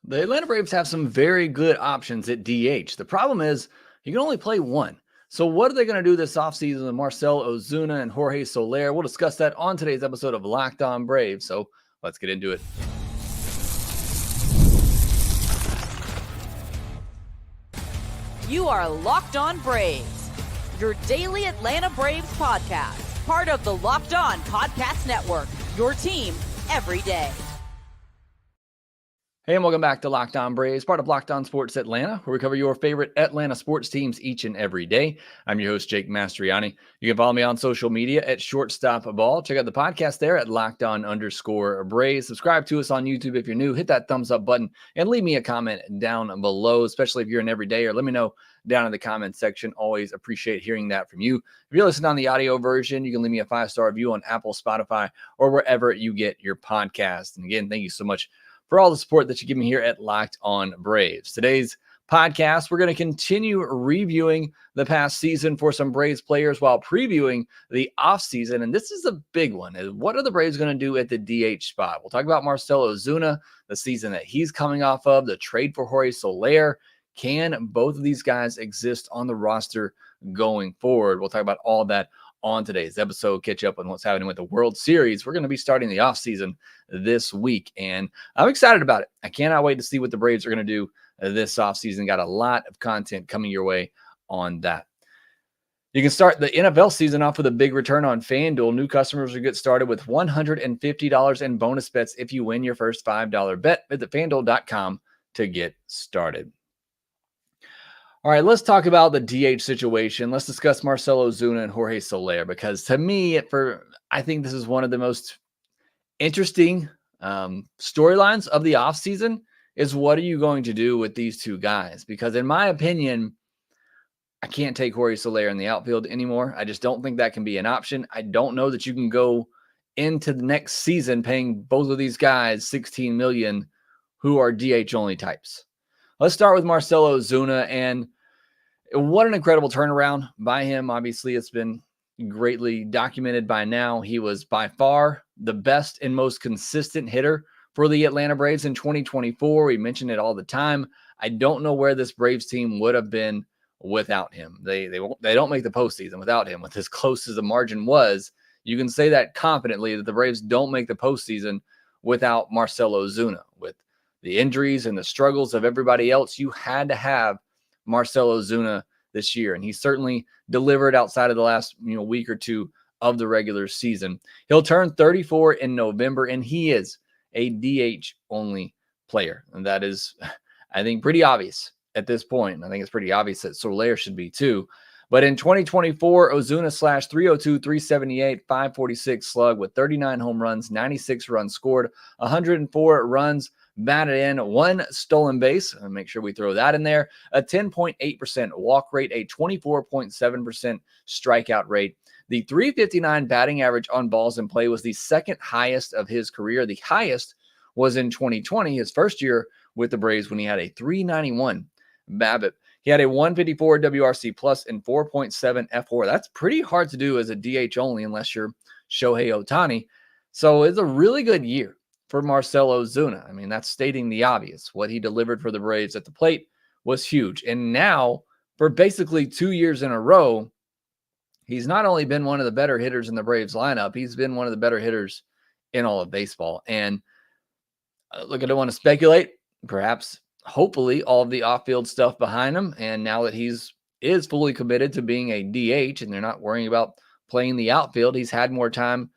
The Atlanta Braves have some very good options at DH. The problem is you can only play one. So what are they going to do this offseason with Marcel Ozuna and Jorge Soler? We'll discuss that on today's episode of Locked On Braves. So let's get into it. You are Locked On Braves, your daily Atlanta Braves podcast, part of the Locked On Podcast Network, your team every day. Hey, and welcome back to Locked On Braves, part of Locked On Sports Atlanta, where we cover your favorite Atlanta sports teams each and every day. I'm your host, Jake Mastriani. You can follow me on social media at Shortstop Ball. Check out the podcast there at LockedOn_Braves. Subscribe to us on YouTube if you're new. Hit that thumbs up button and leave me a comment down below, especially if you're an everydayer. Let me know down in the comments section. Always appreciate hearing that from you. If you're listening on the audio version, you can leave me a 5-star review on Apple, Spotify, or wherever you get your podcast. And again, thank you so much for all the support that you give me here at Locked On Braves. Today's podcast, we're going to continue reviewing the past season for some Braves players while previewing the offseason. And this is a big one. What are the Braves going to do at the DH spot? We'll talk about Marcel Ozuna, the season that he's coming off of, the trade for Jorge Soler. Can both of these guys exist on the roster going forward? We'll talk about all of that on today's episode, catch up on what's happening with the World Series. We're going to be starting the offseason this week, and I'm excited about it. I cannot wait to see what the Braves are going to do this offseason. Got a lot of content coming your way on that. You can start the NFL season off with a big return on FanDuel. New customers will get started with $150 in bonus bets if you win your first $5 bet. Visit FanDuel.com to get started. All right, let's talk about the DH situation. Let's discuss Marcel Ozuna and Jorge Soler, because to me, I think this is one of the most interesting storylines of the offseason is what are you going to do with these two guys? Because in my opinion, I can't take Jorge Soler in the outfield anymore. I just don't think that can be an option. I don't know that you can go into the next season paying both of these guys $16 million who are DH only types. Let's start with Marcel Ozuna, and what an incredible turnaround by him. Obviously, it's been greatly documented by now. He was by far the best and most consistent hitter for the Atlanta Braves in 2024. We mention it all the time. I don't know where this Braves team would have been without him. They don't make the postseason without him. With as close as the margin was, you can say that confidently that the Braves don't make the postseason without Marcel Ozuna. With the injuries and the struggles of everybody else, you had to have Marcel Ozuna this year, and he certainly delivered outside of the last week or two of the regular season. He'll turn 34 in November, and he is a DH only player, and that is, I think, pretty obvious at this point. I think it's pretty obvious that Solair should be too. But in 2024, Ozuna slashed .302, .378, .546 slug with 39 home runs, 96 runs scored, 104 runs batted in, 1 stolen base. And make sure we throw that in there. A 10.8% walk rate, a 24.7% strikeout rate. The .359 batting average on balls in play was the second highest of his career. The highest was in 2020, his first year with the Braves, when he had a .391 BABIP. He had a 154 WRC plus and 4.7 F4. That's pretty hard to do as a DH only unless you're Shohei Ohtani. So it's a really good year for Marcel Ozuna. I mean, that's stating the obvious. What he delivered for the Braves at the plate was huge. And now, for basically 2 years in a row, he's not only been one of the better hitters in the Braves lineup, he's been one of the better hitters in all of baseball. And look, I don't want to speculate. Perhaps, hopefully, all of the off-field stuff behind him. And now that is fully committed to being a DH and they're not worrying about playing the outfield, he's had more time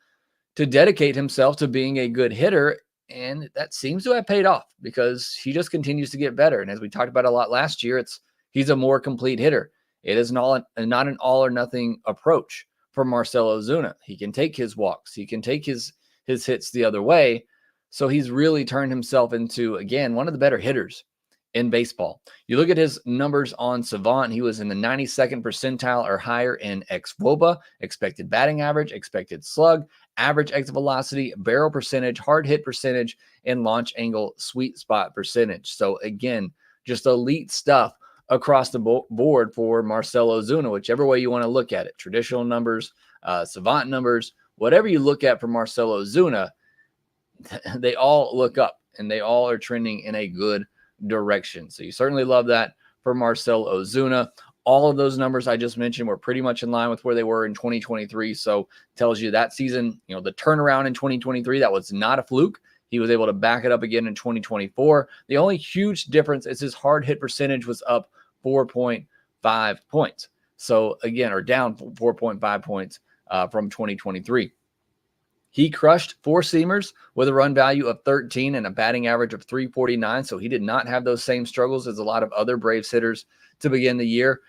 to dedicate himself to being a good hitter. And that seems to have paid off because he just continues to get better. And as we talked about a lot last year, he's a more complete hitter. It is not an all or nothing approach for Marcel Ozuna. He can take his walks. He can take his hits the other way. So he's really turned himself into, again, one of the better hitters in baseball. You look at his numbers on Savant, he was in the 92nd percentile or higher in xWOBA, expected batting average, expected slug, average exit velocity, barrel percentage, hard hit percentage, and launch angle sweet spot percentage. So again, just elite stuff across the board for Marcel Ozuna, whichever way you want to look at it. Traditional numbers, Savant numbers, whatever you look at for Marcel Ozuna, they all look up and they all are trending in a good direction. So you certainly love that for Marcel Ozuna. All of those numbers I just mentioned were pretty much in line with where they were in 2023. So tells you that season, the turnaround in 2023, that was not a fluke. He was able to back it up again in 2024. The only huge difference is his hard hit percentage was up 4.5 points. So again, or down 4.5 points from 2023. He crushed four-seamers with a run value of 13 and a batting average of 349. So he did not have those same struggles as a lot of other Braves hitters to begin the year.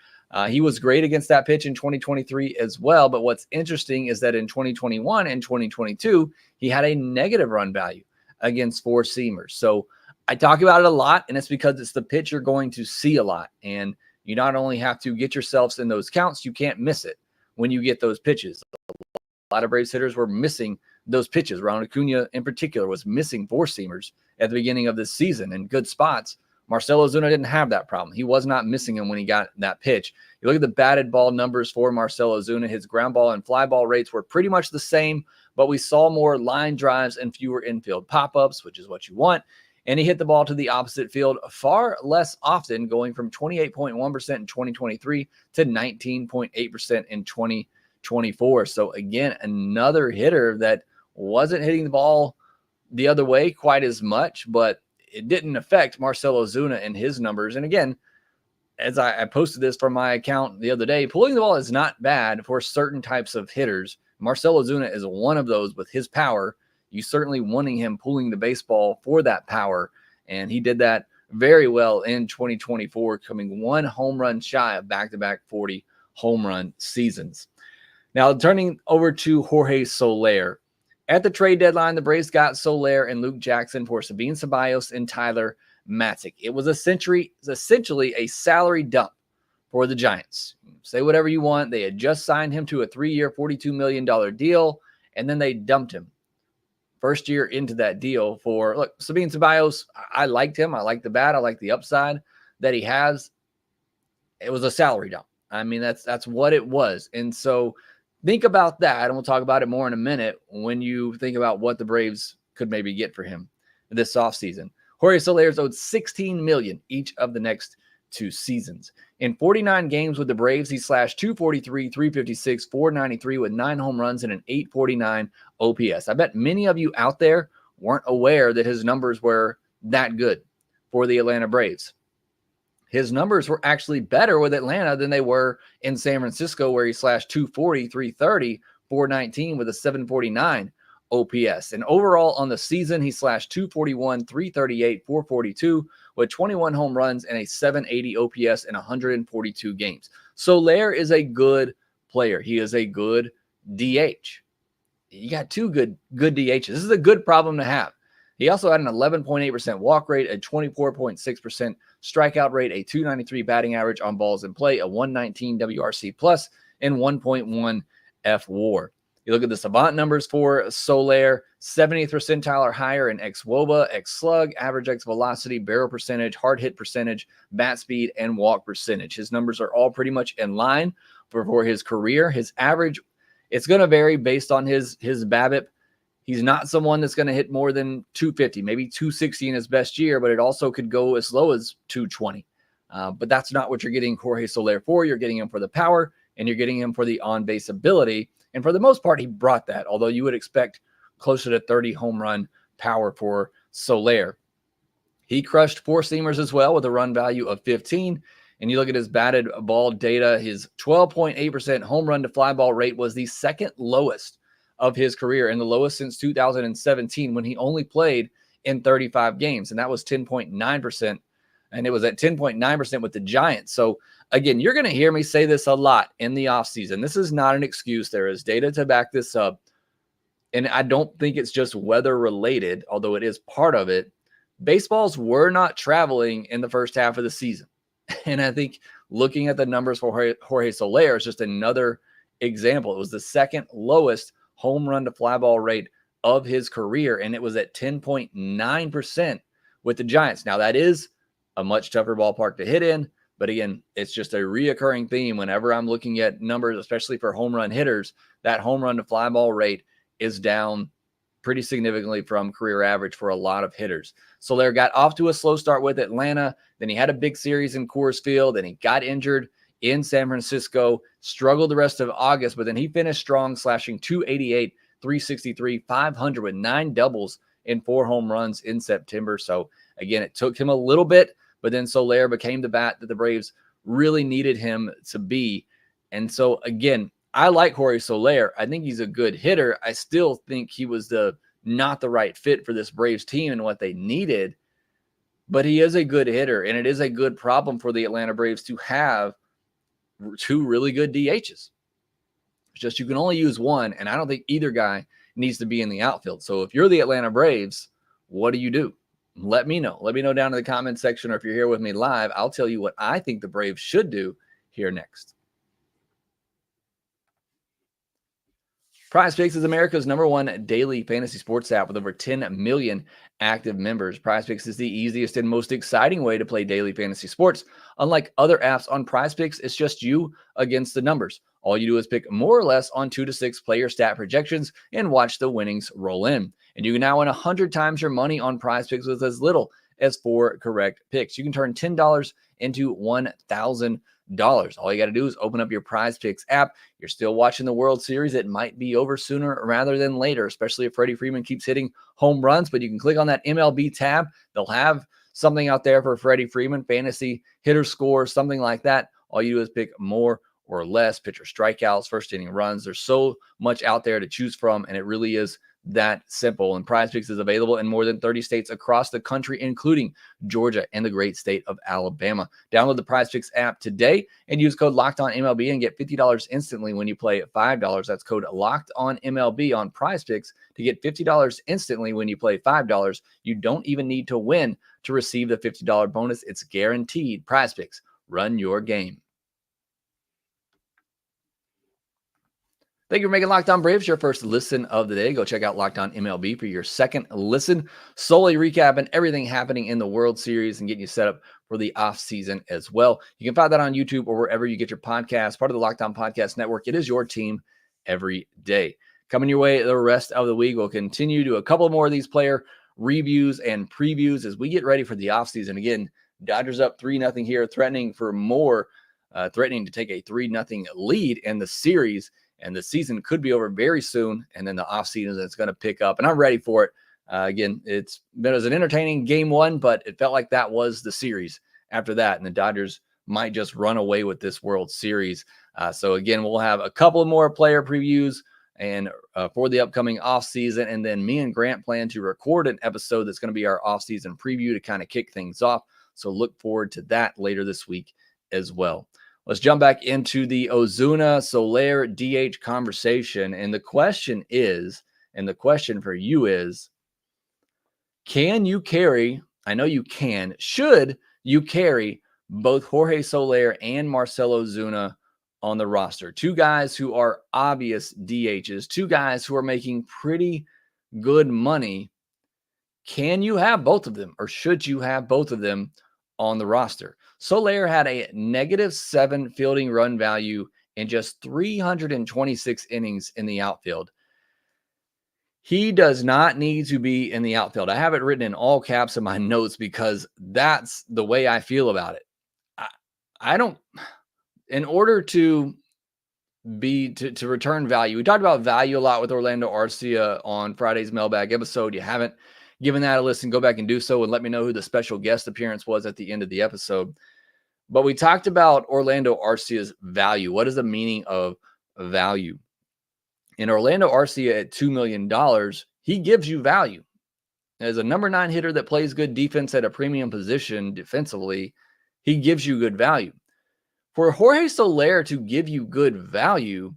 He was great against that pitch in 2023 as well. But what's interesting is that in 2021 and 2022, he had a negative run value against four-seamers. So I talk about it a lot, and it's because it's the pitch you're going to see a lot. And you not only have to get yourselves in those counts, you can't miss it when you get those pitches. A lot of Braves hitters were missing those pitches. Ronald Acuna in particular was missing four-seamers at the beginning of this season in good spots. Marcel Ozuna didn't have that problem. He was not missing them when he got that pitch. You look at the batted ball numbers for Marcel Ozuna, his ground ball and fly ball rates were pretty much the same, but we saw more line drives and fewer infield pop-ups, which is what you want. And he hit the ball to the opposite field far less often, going from 28.1% in 2023 to 19.8% in 2024. So again, another hitter that wasn't hitting the ball the other way quite as much, but it didn't affect Marcel Ozuna and his numbers. And again, as I posted this from my account the other day, pulling the ball is not bad for certain types of hitters. Marcel Ozuna is one of those with his power. You certainly wanting him pulling the baseball for that power. And he did that very well in 2024, coming one home run shy of back-to-back 40 home run seasons. Now, turning over to Jorge Soler. At the trade deadline, the Braves got Solair and Luke Jackson for Sabine Ceballos and Tyler Matzik. It was essentially a salary dump for the Giants. Say whatever you want. They had just signed him to a 3-year, $42 million deal, and then they dumped him. First year into that deal for, Sabine Ceballos, I liked him. I like the bat. I like the upside that he has. It was a salary dump. I mean, that's what it was. And so think about that, and we'll talk about it more in a minute when you think about what the Braves could maybe get for him this offseason. Jorge Soler is owed $16 million each of the next 2 seasons. In 49 games with the Braves, he slashed .243, .356, .493 with 9 home runs and an .849 OPS. I bet many of you out there weren't aware that his numbers were that good for the Atlanta Braves. His numbers were actually better with Atlanta than they were in San Francisco, where he slashed .240, .330, .419 with a .749 OPS. And overall on the season, he slashed .241, .338, .442 with 21 home runs and a .780 OPS in 142 games. Soler is a good player. He is a good DH. You got 2 good DHs. This is a good problem to have. He also had an 11.8% walk rate, a 24.6% strikeout rate, a .293 batting average on balls in play, a 119 WRC plus, and 1.1 F-WAR. You look at the savant numbers for Soler, 70th percentile or higher in xWOBA, xSlug, average X velocity, barrel percentage, hard hit percentage, bat speed, and walk percentage. His numbers are all pretty much in line for his career. His average, it's going to vary based on his BABIP. He's not someone that's going to hit more than 250, maybe 260 in his best year, but it also could go as low as 220. But that's not what you're getting Jorge Soler for. You're getting him for the power, and you're getting him for the on-base ability. And for the most part, he brought that, although you would expect closer to 30 home run power for Soler. He crushed four-seamers as well with a run value of 15. And you look at his batted ball data, his 12.8% home run to fly ball rate was the second lowest of his career and the lowest since 2017 when he only played in 35 games. And that was 10.9%. And it was at 10.9% with the Giants. So again, you're going to hear me say this a lot in the offseason. This is not an excuse. There is data to back this up. And I don't think it's just weather related, although it is part of it. Baseballs were not traveling in the first half of the season. And I think looking at the numbers for Jorge Soler is just another example. It was the second lowest home run to fly ball rate of his career, and it was at 10.9% with the Giants. Now, that is a much tougher ballpark to hit in, but again, it's just a reoccurring theme whenever I'm looking at numbers, especially for home run hitters. That home run to fly ball rate is down pretty significantly from career average for a lot of hitters. Solair got off to a slow start with Atlanta. Then he had a big series in Coors Field. Then he got injured in San Francisco, struggled the rest of August, but then he finished strong, slashing 288, 363, 500 with 9 doubles and 4 home runs in September. So again, it took him a little bit, but then Solair became the bat that the Braves really needed him to be. And so again, I like Jorge Soler. I think he's a good hitter. I still think he was not the right fit for this Braves team and what they needed, but he is a good hitter, and it is a good problem for the Atlanta Braves to have 2 really good DHs. It's just you can only use one, and I don't think either guy needs to be in the outfield. So if you're the Atlanta Braves, what do you do? Let me know. Let me know down in the comment section, or if you're here with me live, I'll tell you what I think the Braves should do here next. PrizePicks is America's #1 daily fantasy sports app with over 10 million active members. PrizePicks is the easiest and most exciting way to play daily fantasy sports. Unlike other apps on PrizePicks, it's just you against the numbers. All you do is pick more or less on 2 to 6 player stat projections and watch the winnings roll in. And you can now win 100 times your money on PrizePicks with as little as 4 correct picks. You can turn $10 into $1,000. All you got to do is open up your PrizePicks app. You're still watching the World Series. It might be over sooner rather than later, especially if Freddie Freeman keeps hitting home runs. But you can click on that MLB tab. They'll have something out there for Freddie Freeman, fantasy hitter score, something like that. All you do is pick more or less, pitcher strikeouts, first inning runs. There's so much out there to choose from, and it really is that simple. And PrizePicks is available in more than 30 states across the country, including Georgia and the great state of Alabama. Download the PrizePicks app today and use code LOCKEDONMLB and get $50 instantly when you play $5. That's code LOCKEDONMLB on PrizePicks to get $50 instantly when you play $5. You don't even need to win to receive the $50 bonus. It's guaranteed. PrizePicks, run your game. Thank you for making Locked On Braves your first listen of the day. Go check out Locked On MLB for your second listen, solely recapping everything happening in the World Series and getting you set up for the offseason as well. You can find that on YouTube or wherever you get your podcasts, part of the Locked On Podcast Network. It is your team every day. Coming your way the rest of the week, we'll continue to do a couple more of these player reviews and previews as we get ready for the offseason. Again, Dodgers up 3-0 here, threatening for more, threatening to take a 3-0 lead in the series. And the season could be over very soon, and then the offseason is going to pick up, and I'm ready for it. Again, it was an entertaining game 1, but it felt like that was the series after that, and the Dodgers might just run away with this World Series. So again, we'll have a couple more player previews and for the upcoming offseason, and then me and Grant plan to record an episode that's going to be our offseason preview to kind of kick things off. So look forward to that later this week as well. Let's jump back into the Ozuna Solair DH conversation. And the question for you is, can you carry, I know you can, should you carry both Jorge Soler and Marcel Ozuna on the roster? 2 guys who are obvious DHs, 2 guys who are making pretty good money. Can you have both of them, or should you have both of them on the roster? Solair had a -7 fielding run value in just 326 innings in the outfield. He does not need to be in the outfield. I have it written in all caps in my notes because that's the way I feel about it. I don't, in order to return value, we talked about value a lot with Orlando Arcia on Friday's mailbag episode. You haven't given that a listen, go back and do so and let me know who the special guest appearance was at the end of the episode. But we talked about Orlando Arcia's value. What is the meaning of value? In Orlando Arcia at $2 million, he gives you value. As a number 9 hitter that plays good defense at a premium position defensively, he gives you good value. For Jorge Soler to give you good value,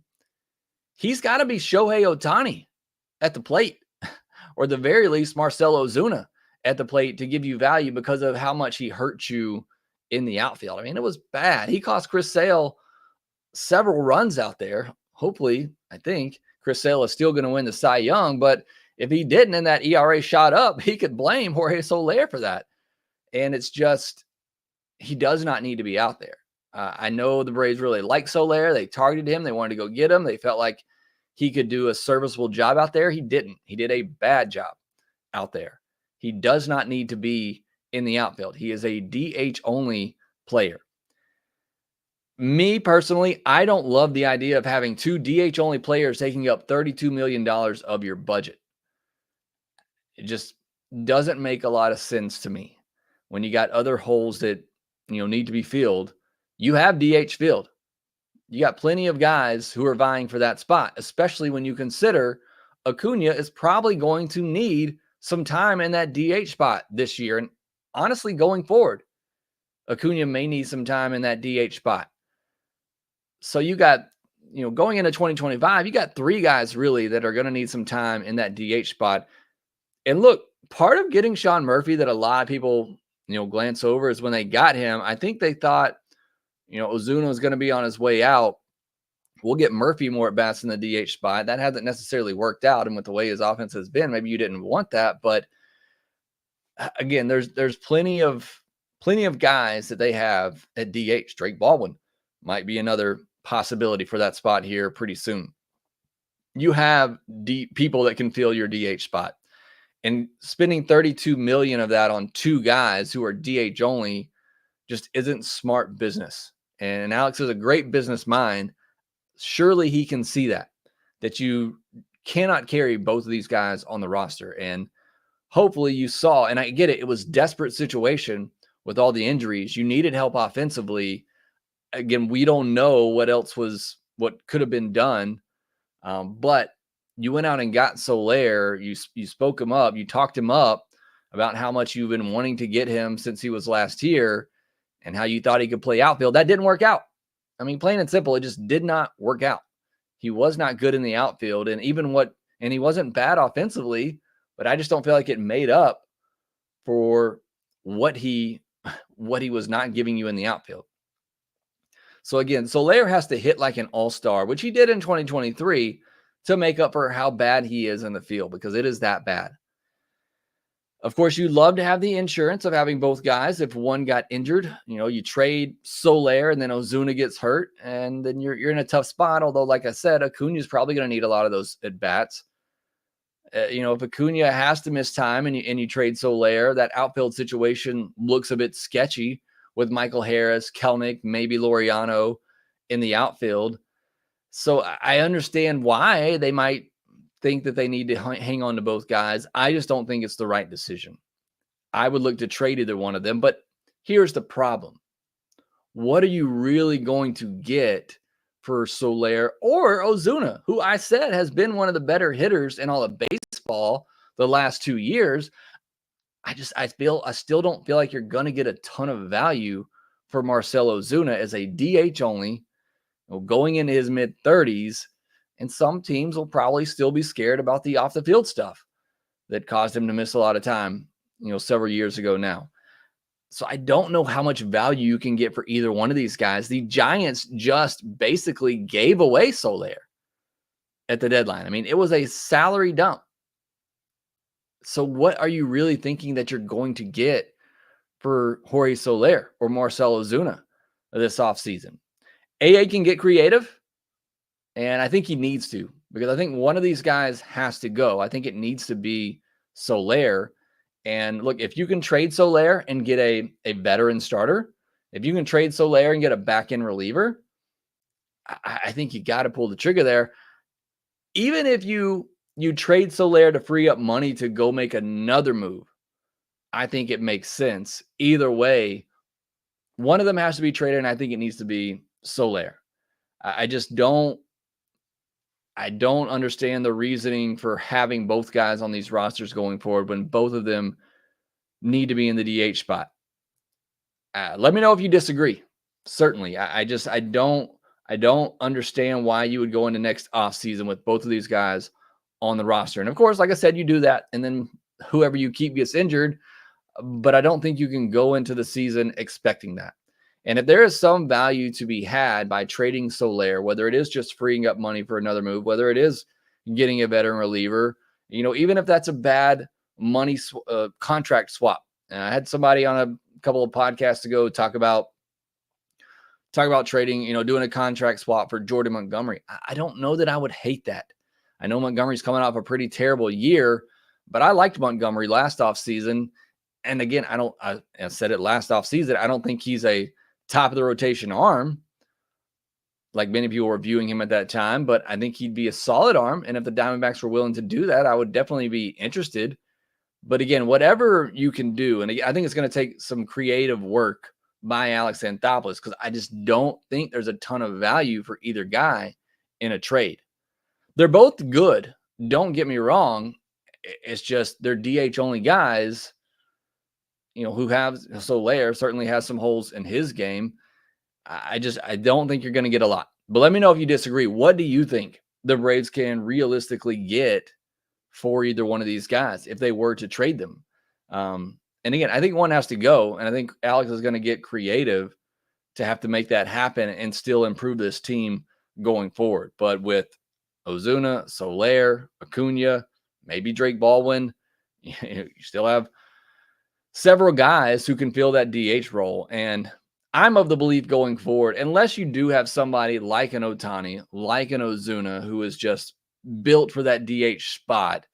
he's got to be Shohei Ohtani at the plate, or at the very least Marcel Ozuna at the plate to give you value because of how much he hurt you in the outfield. I mean, it was bad. He cost Chris Sale several runs out there. Hopefully, I think Chris Sale is still going to win the Cy Young, but if he didn't and that ERA shot up, he could blame Jorge Soler for that. And it's just, he does not need to be out there. I know the Braves really like Soler. They targeted him. They wanted to go get him. They felt like he could do a serviceable job out there. He didn't. He did a bad job out there. He does not need to be in the outfield. He is a DH only player. Me personally, I don't love the idea of having two DH only players taking up $32 million of your budget. It just doesn't make a lot of sense to me. When you got other holes that, need to be filled, you have DH filled. You got plenty of guys who are vying for that spot, especially when you consider Acuna is probably going to need some time in that DH spot this year. And honestly, going forward, Acuna may need some time in that DH spot. So you got, going into 2025, you got three guys really that are going to need some time in that DH spot. And look, part of getting Sean Murphy that a lot of people, glance over is when they got him, I think they thought, Ozuna was going to be on his way out. We'll get Murphy more at bats in the DH spot. That hasn't necessarily worked out. And with the way his offense has been, maybe you didn't want that. But again, there's plenty of guys that they have at DH. Drake Baldwin might be another possibility for that spot here pretty soon. You have people that can fill your DH spot, and spending $32 million of that on two guys who are DH only just isn't smart business. And Alex is a great business mind. Surely he can see that you cannot carry both of these guys on the roster. And hopefully you saw, and I get it, it was a desperate situation with all the injuries. You needed help offensively. Again, we don't know what could have been done. But you went out and got Solair. You spoke him up. You talked him up about how much you've been wanting to get him since he was last here and how you thought he could play outfield. That didn't work out. I mean, plain and simple, it just did not work out. He was not good in the outfield, and he wasn't bad offensively, but I just don't feel like it made up for what he was not giving you in the outfield. So again, Solair has to hit like an all-star, which he did in 2023, to make up for how bad he is in the field, because it is that bad. Of course, you'd love to have the insurance of having both guys. If one got injured, you trade Solair and then Ozuna gets hurt, and then you're in a tough spot. Although, like I said, Acuna is probably going to need a lot of those at-bats. If Acuna has to miss time and you trade Solair, that outfield situation looks a bit sketchy with Michael Harris, Kelnick, maybe Laureano in the outfield. So I understand why they might think that they need to hang on to both guys. I just don't think it's the right decision. I would look to trade either one of them. But here's the problem. What are you really going to get for Solair or Ozuna, who I said has been one of the better hitters in all of baseball the last 2 years? I still don't feel like you're going to get a ton of value for Marcel Ozuna as a DH only, going into his mid-30s, and some teams will probably still be scared about the off-the-field stuff that caused him to miss a lot of time, several years ago now. So I don't know how much value you can get for either one of these guys. The Giants just basically gave away Solair at the deadline. I mean, it was a salary dump. So what are you really thinking that you're going to get for Jorge Soler or Marcel Ozuna this offseason? AA can get creative, and I think he needs to, because I think one of these guys has to go. I think it needs to be Solair. And look, if you can trade Solair and get a veteran starter, if you can trade Solair and get a back-end reliever, I think you got to pull the trigger there. Even if you trade Solair to free up money to go make another move, I think it makes sense. Either way, one of them has to be traded, and I think it needs to be Solair. I don't understand the reasoning for having both guys on these rosters going forward when both of them need to be in the DH spot. Let me know if you disagree. Certainly. I don't understand why you would go into next offseason with both of these guys on the roster. And of course, like I said, you do that, and then whoever you keep gets injured. But I don't think you can go into the season expecting that. And if there is some value to be had by trading Solair, whether it is just freeing up money for another move, whether it is getting a veteran reliever, even if that's a bad money contract swap. And I had somebody on a couple of podcasts ago talk about trading, doing a contract swap for Jordan Montgomery. I don't know that I would hate that. I know Montgomery's coming off a pretty terrible year, but I liked Montgomery last offseason. And again, I said it last offseason, I don't think he's a top of the rotation arm like many people were viewing him at that time, but I think he'd be a solid arm. And if the Diamondbacks were willing to do that, I would definitely be interested. But again, whatever you can do, and I think it's going to take some creative work by Alex Anthopoulos, because I just don't think there's a ton of value for either guy in a trade. They're both good. Don't get me wrong. It's just they're DH only guys, who have Solair certainly has some holes in his game. I don't think you're going to get a lot. But let me know if you disagree. What do you think the Braves can realistically get for either one of these guys if they were to trade them? And again, I think one has to go, and I think Alex is going to get creative to have to make that happen and still improve this team going forward. But with Ozuna, Solair, Acuna, maybe Drake Baldwin, you still have several guys who can fill that DH role. And I'm of the belief going forward, unless you do have somebody like an Ohtani, like an Ozuna, who is just built for that DH spot,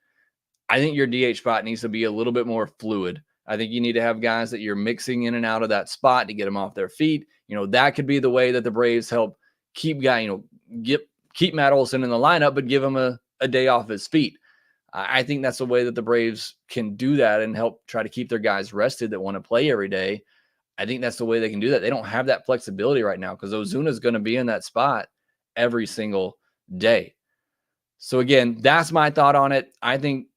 I think your DH spot needs to be a little bit more fluid. I think you need to have guys that you're mixing in and out of that spot to get them off their feet. That could be the way that the Braves help keep keep Matt Olson in the lineup, but give him a day off his feet. I think that's the way that the Braves can do that and help try to keep their guys rested that want to play every day. I think that's the way they can do that. They don't have that flexibility right now because Ozuna is going to be in that spot every single day. So again, that's my thought on it. I think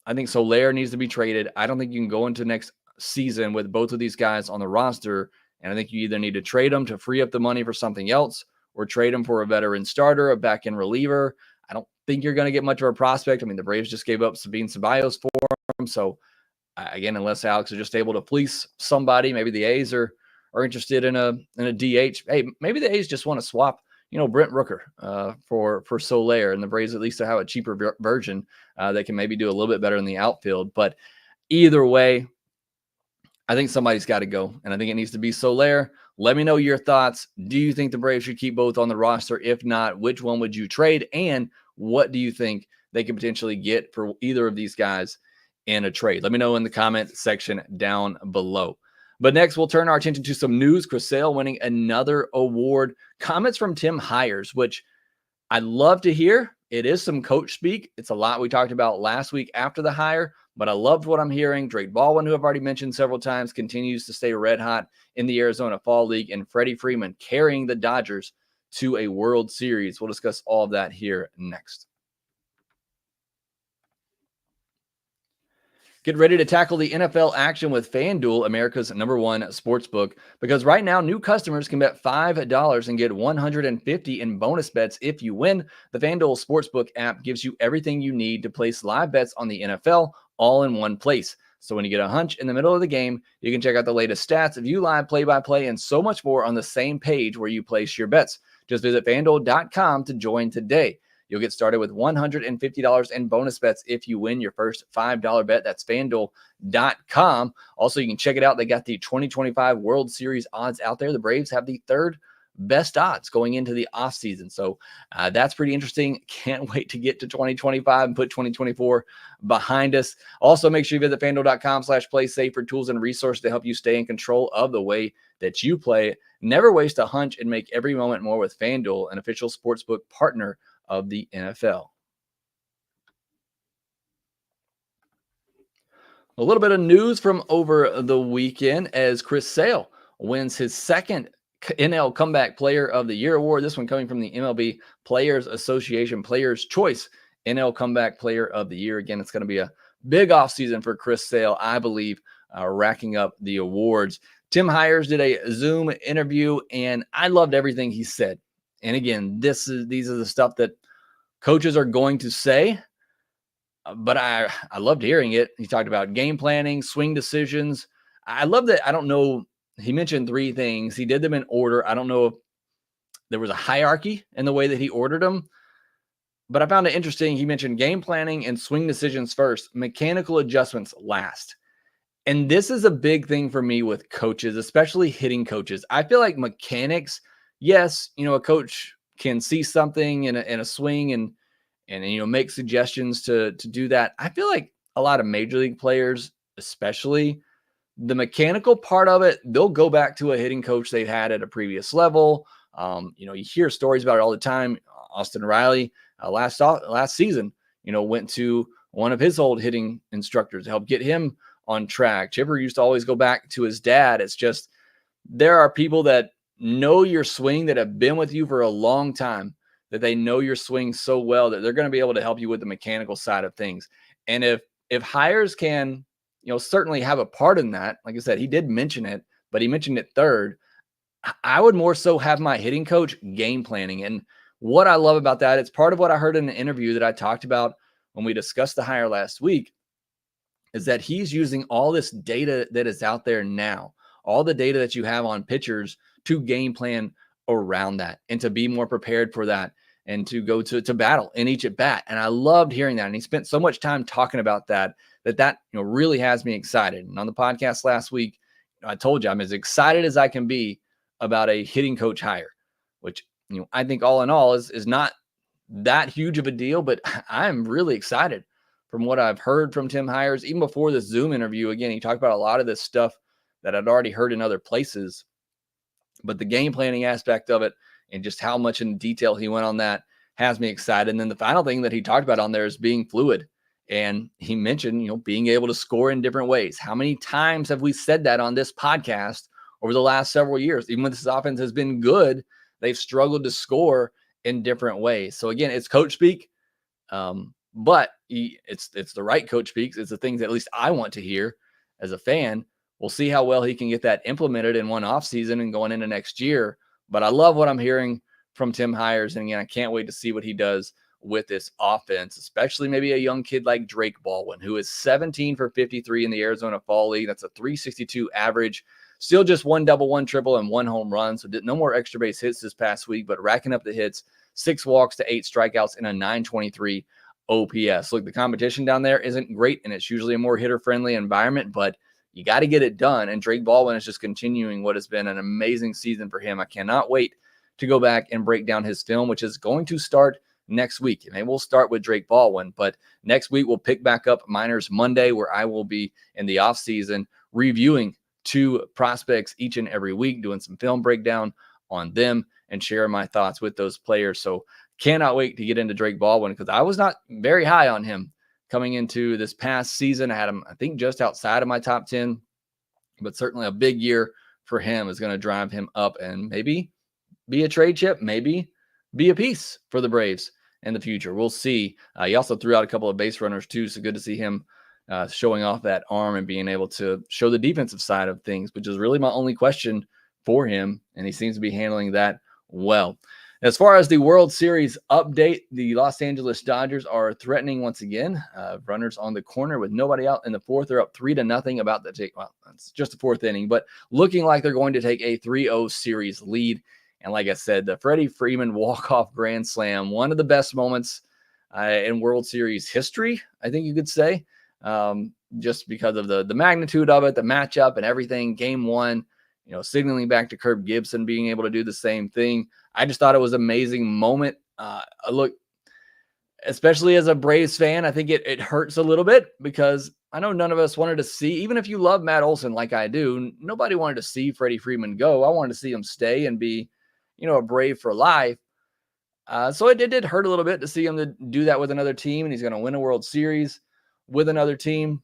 Solair needs to be traded. I don't think you can go into next season with both of these guys on the roster. And I think you either need to trade them to free up the money for something else or trade them for a veteran starter, a back-end reliever. I don't think you're going to get much of a prospect. I mean, the Braves just gave up Sabine Ceballos for him. So again, unless Alex is just able to fleece somebody, maybe the A's are interested in a DH. Hey, maybe the A's just want to swap, Brent Rooker for Solair, and the Braves at least have a cheaper version that can maybe do a little bit better in the outfield. But either way, I think somebody's got to go, and I think it needs to be Solair. Let me know your thoughts. Do you think the Braves should keep both on the roster? If not, which one would you trade? And what do you think they could potentially get for either of these guys in a trade? Let me know in the comment section down below. But next, we'll turn our attention to some news. Chris Sale winning another award. Comments from Tim Hyers, which I love to hear. It is some coach speak. It's a lot we talked about last week after the hire, but I loved what I'm hearing. Drake Baldwin, who I've already mentioned several times, continues to stay red hot in the Arizona Fall League, and Freddie Freeman carrying the Dodgers to a World Series. We'll discuss all of that here next. Get ready to tackle the NFL action with FanDuel, America's #1 sportsbook, because right now new customers can bet $5 and get $150 in bonus bets if you win. The FanDuel Sportsbook app gives you everything you need to place live bets on the NFL all in one place. So when you get a hunch in the middle of the game, you can check out the latest stats, view live play-by-play, and so much more on the same page where you place your bets. Just visit FanDuel.com to join today. You'll get started with $150 in bonus bets if you win your first $5 bet. That's FanDuel.com. Also, you can check it out. They got the 2025 World Series odds out there. The Braves have the third best odds going into the offseason. So that's pretty interesting. Can't wait to get to 2025 and put 2024 behind us. Also, make sure you visit FanDuel.com/playsafe for tools and resources to help you stay in control of the way that you play. Never waste a hunch and make every moment more with FanDuel, an official sportsbook partner of the NFL. A little bit of news from over the weekend as Chris Sale wins his second NL Comeback Player of the Year award. This one coming from the MLB Players Association Players Choice NL Comeback Player of the Year. Again, it's going to be a big offseason for Chris Sale, I believe, racking up the awards. Tim Hyers did a Zoom interview, and I loved everything he said. And again, these are the stuff that coaches are going to say, but I loved hearing it. He talked about game planning, swing decisions. I love that. I don't know. He mentioned 3 things. He did them in order. I don't know if there was a hierarchy in the way that he ordered them, but I found it interesting. He mentioned game planning and swing decisions first, mechanical adjustments last. And this is a big thing for me with coaches, especially hitting coaches. I feel like mechanics, yes, a coach can see something in a swing and and make suggestions to do that. I feel like a lot of major league players, especially the mechanical part of it, they'll go back to a hitting coach they've had at a previous level. You hear stories about it all the time. Austin Riley last season, went to one of his old hitting instructors to help get him on track. Chipper used to always go back to his dad. It's just there are people that know your swing, that have been with you for a long time, that they know your swing so well that they're going to be able to help you with the mechanical side of things. And if Hyers can, certainly have a part in that, like I said, he did mention it, but he mentioned it third. I would more so have my hitting coach game planning. And what I love about that, it's part of what I heard in an interview that I talked about when we discussed the hire last week, is that he's using all this data that is out there now, all the data that you have on pitchers, to game plan around that and to be more prepared for that and to go to battle in each at bat. And I loved hearing that. And he spent so much time talking about that really has me excited. And on the podcast last week, I told you I'm as excited as I can be about a hitting coach hire, which, I think all in all is not that huge of a deal, but I'm really excited from what I've heard from Tim Hyers. Even before this Zoom interview, again, he talked about a lot of this stuff that I'd already heard in other places, but the game planning aspect of it and just how much in detail he went on that has me excited. And then the final thing that he talked about on there is being fluid. And he mentioned, being able to score in different ways. How many times have we said that on this podcast over the last several years? Even when this offense has been good, they've struggled to score in different ways. So again, it's coach speak, but it's the right coach speaks. It's the things that at least I want to hear as a fan. We'll see how well he can get that implemented in one offseason and going into next year. But I love what I'm hearing from Tim Hyers. And again, I can't wait to see what he does with this offense, especially maybe a young kid like Drake Baldwin, who is 17 for 53 in the Arizona Fall League. That's a 362 average. Still just 1 double, 1 triple, and 1 home run. So no more extra base hits this past week, but racking up the hits, 6 walks to 8 strikeouts, and a 923 OPS. Look, the competition down there isn't great, and it's usually a more hitter-friendly environment, but you got to get it done. And Drake Baldwin is just continuing what has been an amazing season for him. I cannot wait to go back and break down his film, which is going to start next week. And we'll start with Drake Baldwin, but next week we'll pick back up Minors Monday, where I will be in the offseason reviewing 2 prospects each and every week, doing some film breakdown on them and sharing my thoughts with those players. So cannot wait to get into Drake Baldwin, because I was not very high on him coming into this past season. I had him, I think, just outside of my top 10, but certainly a big year for him is going to drive him up and maybe be a trade chip, maybe be a piece for the Braves in the future. We'll see. He also threw out a couple of base runners too, so good to see him showing off that arm and being able to show the defensive side of things, which is really my only question for him, and he seems to be handling that well. As far as the World Series update, the Los Angeles Dodgers are threatening once again. Runners on the corner with nobody out in the 4th. They're up 3-0 about to take, well, it's just the 4th inning, but looking like they're going to take a 3-0 series lead. And like I said, the Freddie Freeman walk-off grand slam, one of the best moments in World Series history, I think you could say, just because of the magnitude of it, the matchup and everything. Game 1, signaling back to Kirk Gibson, being able to do the same thing. I just thought it was an amazing moment. Look, especially as a Braves fan, I think it hurts a little bit, because I know none of us wanted to see, even if you love Matt Olson like I do, nobody wanted to see Freddie Freeman go. I wanted to see him stay and be, a Brave for life. So it did hurt a little bit to see him to do that with another team, and he's going to win a World Series with another team.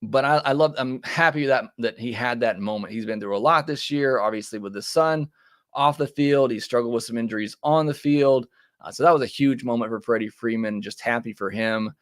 But I'm happy that he had that moment. He's been through a lot this year, obviously with his son off the field. He struggled with some injuries on the field. So that was a huge moment for Freddie Freeman. Just happy for him.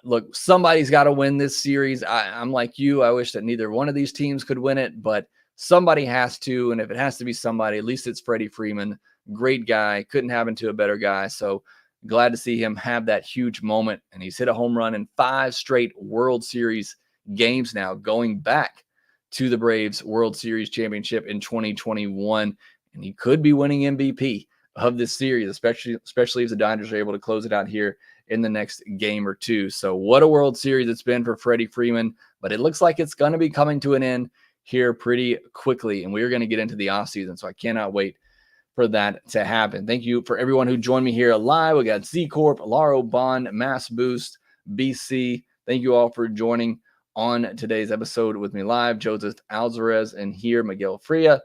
Look, somebody's got to win this series. I'm like you. I wish that neither one of these teams could win it, but somebody has to. And if it has to be somebody, at least it's Freddie Freeman. Great guy. Couldn't happen to a better guy. So glad to see him have that huge moment. And he's hit a home run in 5 straight World Series games now, going back to the Braves World Series championship in 2021. And he could be winning MVP of this series, especially if the Dodgers are able to close it out here in the next game or two. So what a World Series it's been for Freddie Freeman, but it looks like it's going to be coming to an end here pretty quickly. And we're going to get into the offseason. So I cannot wait for that to happen. Thank you for everyone who joined me here live. We got Z Corp, Laro Bond, Mass Boost, BC. Thank you all for joining on today's episode with me live. Joseph Alvarez and here, Miguel Fria,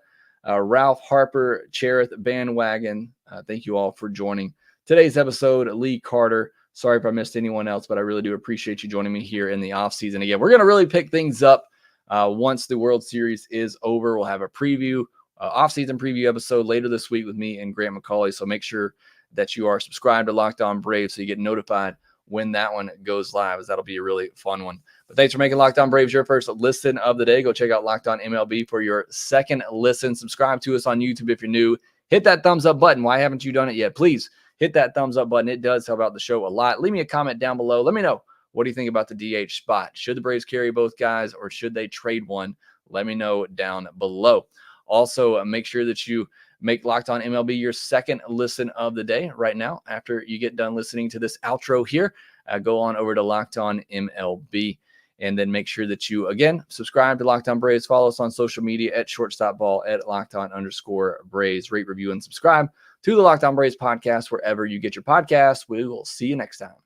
Ralph Harper, Cherith Bandwagon. Thank you all for joining today's episode. Lee Carter. Sorry if I missed anyone else, but I really do appreciate you joining me here in the offseason. Again, we're going to really pick things up once the World Series is over. We'll have a preview, off-season preview episode later this week with me and Grant McCauley. So make sure that you are subscribed to Locked On Braves so you get notified when that one goes live, as that'll be a really fun one. But thanks for making Locked On Braves your first listen of the day. Go check out Locked On MLB for your second listen. Subscribe to us on YouTube if you're new. Hit that thumbs up button. Why haven't you done it yet? Please hit that thumbs up button. It does help out the show a lot. Leave me a comment down below. Let me know, what do you think about the DH spot? Should the Braves carry both guys or should they trade one? Let me know down below. Also, make sure that you make Locked On MLB your second listen of the day right now. After you get done listening to this outro here, go on over to Locked On MLB. And then make sure that you, again, subscribe to Locked On Braves. Follow us on social media at shortstopball, at LockedOn_Braves. Rate, review, and subscribe to the Locked On Braves podcast wherever you get your podcasts. We will see you next time.